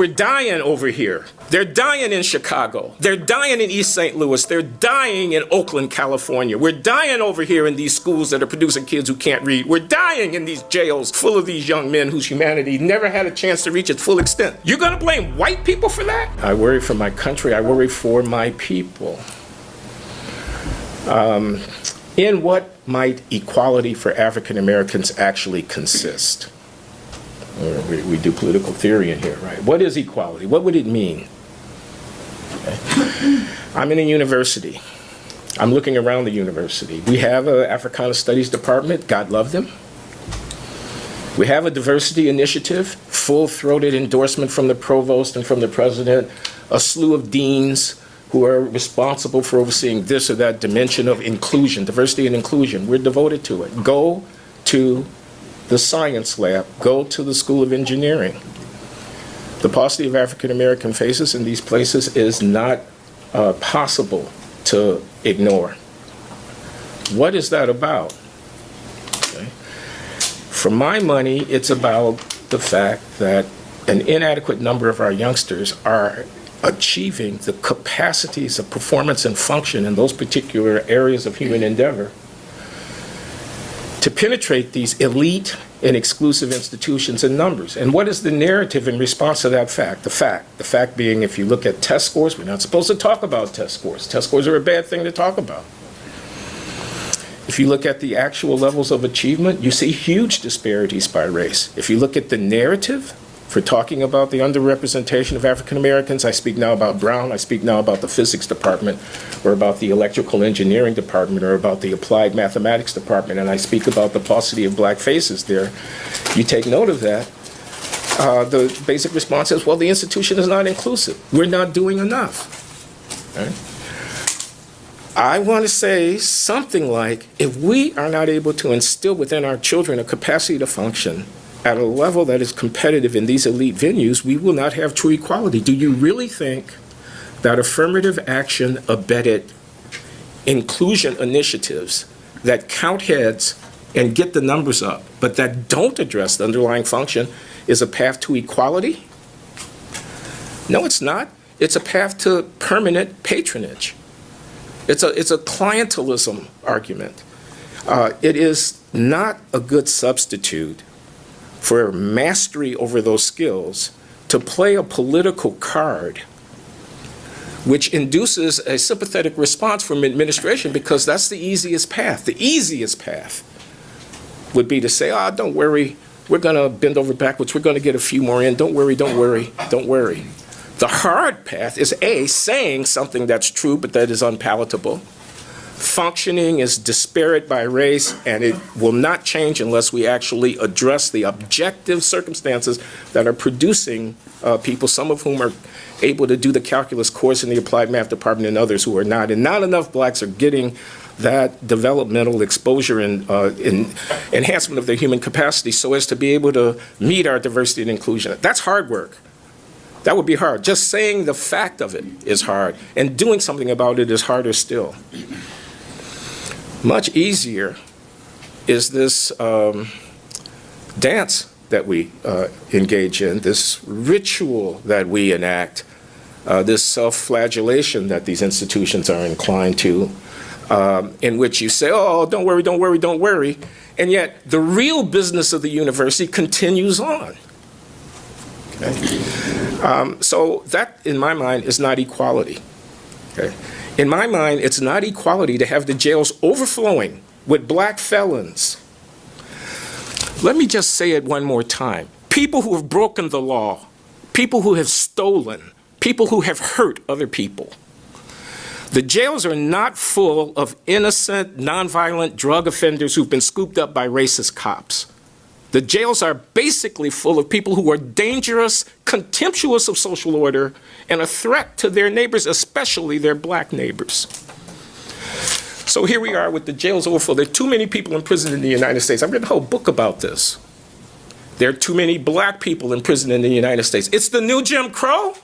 We're dying over here. They're dying in Chicago. They're dying in East St. Louis. They're dying in Oakland, California. We're dying over here in these schools that are producing kids who can't read. We're dying in these jails full of these young men whose humanity never had a chance to reach its full extent. You're going to blame white people for that? I worry for my country. I worry for my people. In what might equality for African Americans actually consist? We do political theory in here, right? What is equality? What would it mean? Okay. I'm in a university. I'm looking around the university. We have an Africana Studies department. God love them. We have a diversity initiative, full-throated endorsement from the provost and from the president, a slew of deans who are responsible for overseeing this or that dimension of inclusion, diversity and inclusion. We're devoted to it. Go to the science lab, go to the School of Engineering. The paucity of African American faces in these places is not possible to ignore. What is that about? Okay. For my money, it's about the fact that an inadequate number of our youngsters are achieving the capacities of performance and function in those particular areas of human endeavor to penetrate these elite and exclusive institutions in numbers. And what is the narrative in response to that fact? The fact being, if you look at test scores, we're not supposed to talk about test scores. Test scores are a bad thing to talk about. If you look at the actual levels of achievement, you see huge disparities by race. If you look at the narrative for talking about the underrepresentation of African Americans, I speak now about Brown, I speak now about the physics department, or about the electrical engineering department, or about the applied mathematics department, and I speak about the paucity of black faces there. You take note of that. The basic response is, well, the institution is not inclusive. We're not doing enough. Right? I want to say something like, if we are not able to instill within our children a capacity to function at a level that is competitive in these elite venues, we will not have true equality. Do you really think that affirmative action abetted inclusion initiatives that count heads and get the numbers up, but that don't address the underlying function, is a path to equality? No, it's not. It's a path to permanent patronage. It's a clientelism argument. It is not a good substitute for mastery over those skills to play a political card which induces a sympathetic response from administration, because that's the easiest path. The easiest path would be to say, oh, don't worry, we're going to bend over backwards, we're going to get a few more in, don't worry, don't worry, don't worry. The hard path is A, saying something that's true but that is unpalatable. Functioning is disparate by race, and it will not change unless we actually address the objective circumstances that are producing people, some of whom are able to do the calculus course in the applied math department and others who are not. And not enough blacks are getting that developmental exposure and enhancement of their human capacity so as to be able to meet our diversity and inclusion. That's hard work. That would be hard. Just saying the fact of it is hard, and doing something about it is harder still. Much easier is this dance that we engage in, this ritual that we enact, this self-flagellation that these institutions are inclined to, in which you say, oh, don't worry, don't worry, don't worry, and yet the real business of the university continues on. Okay? So that, in my mind, is not equality. Okay? In my mind, it's not equality to have the jails overflowing with black felons. Let me just say it one more time. People who have broken the law, people who have stolen, people who have hurt other people. The jails are not full of innocent, nonviolent drug offenders who've been scooped up by racist cops. The jails are basically full of people who are dangerous, contemptuous of social order, and a threat to their neighbors, especially their black neighbors. So here we are with the jails overfull. There are too many people in prison in the United States. I've written a whole book about this. There are too many black people in prison in the United States. It's the new Jim Crow?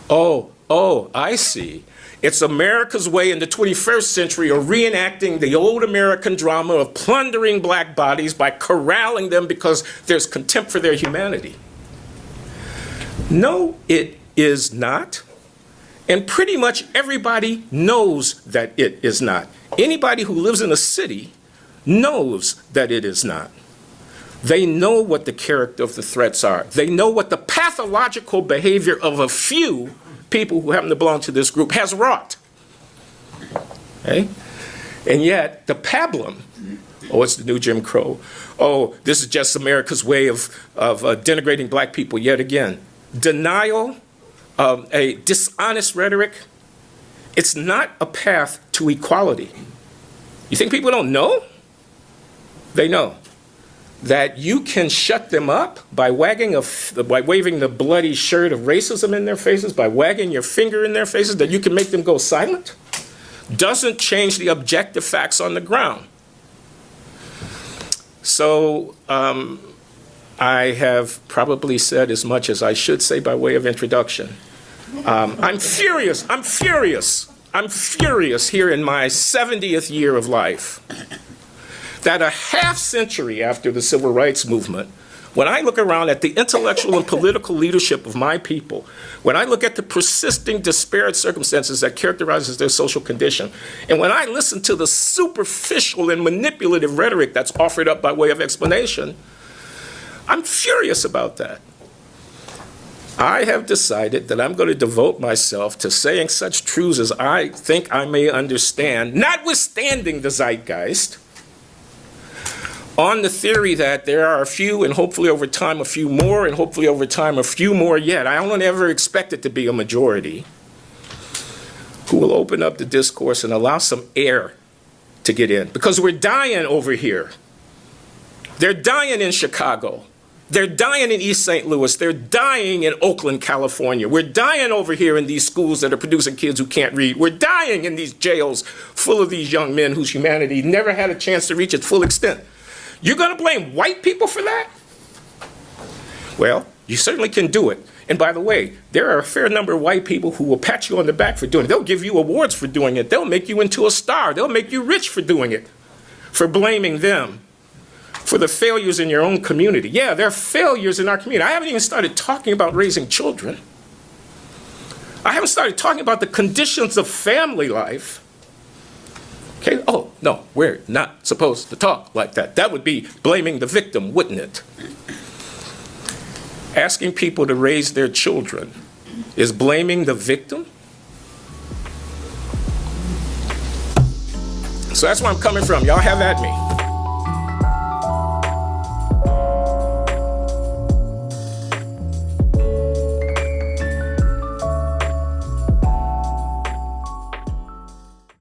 Oh, I see. It's America's way in the 21st century of reenacting the old American drama of plundering black bodies by corralling them because there's contempt for their humanity. No, it is not. And pretty much everybody knows that it is not. Anybody who lives in a city knows that it is not. They know what the character of the threats are. They know what the pathological behavior of a few people who happen to belong to this group has wrought. Okay? And yet, the pablum, oh, it's the new Jim Crow. Oh, this is just America's way of denigrating black people yet again. Denial, a dishonest rhetoric, it's not a path to equality. You think people don't know? They know that you can shut them up by waving the bloody shirt of racism in their faces, by wagging your finger in their faces, that you can make them go silent, doesn't change the objective facts on the ground. So I have probably said as much as I should say by way of introduction. I'm furious here in my 70th year of life that a half century after the civil rights movement, when I look around at the intellectual and political leadership of my people, when I look at the persisting disparate circumstances that characterizes their social condition, and when I listen to the superficial and manipulative rhetoric that's offered up by way of explanation, I'm furious about that. I have decided that I'm going to devote myself to saying such truths as I think I may understand, notwithstanding the zeitgeist, on the theory that there are a few, and hopefully over time a few more, and hopefully over time a few more yet. I don't ever expect it to be a majority, who will open up the discourse and allow some air to get in. Because we're dying over here. They're dying in Chicago. They're dying in East St. Louis. They're dying in Oakland, California. We're dying over here in these schools that are producing kids who can't read. We're dying in these jails full of these young men whose humanity never had a chance to reach its full extent. You're going to blame white people for that? Well, you certainly can do it. And by the way, there are a fair number of white people who will pat you on the back for doing it. They'll give you awards for doing it. They'll make you into a star. They'll make you rich for doing it, for blaming them for the failures in your own community. Yeah, there are failures in our community. I haven't even started talking about raising children. I haven't started talking about the conditions of family life. Okay, oh, no, we're not supposed to talk like that. That would be blaming the victim, wouldn't it? Asking people to raise their children is blaming the victim? So that's where I'm coming from. Y'all have at me.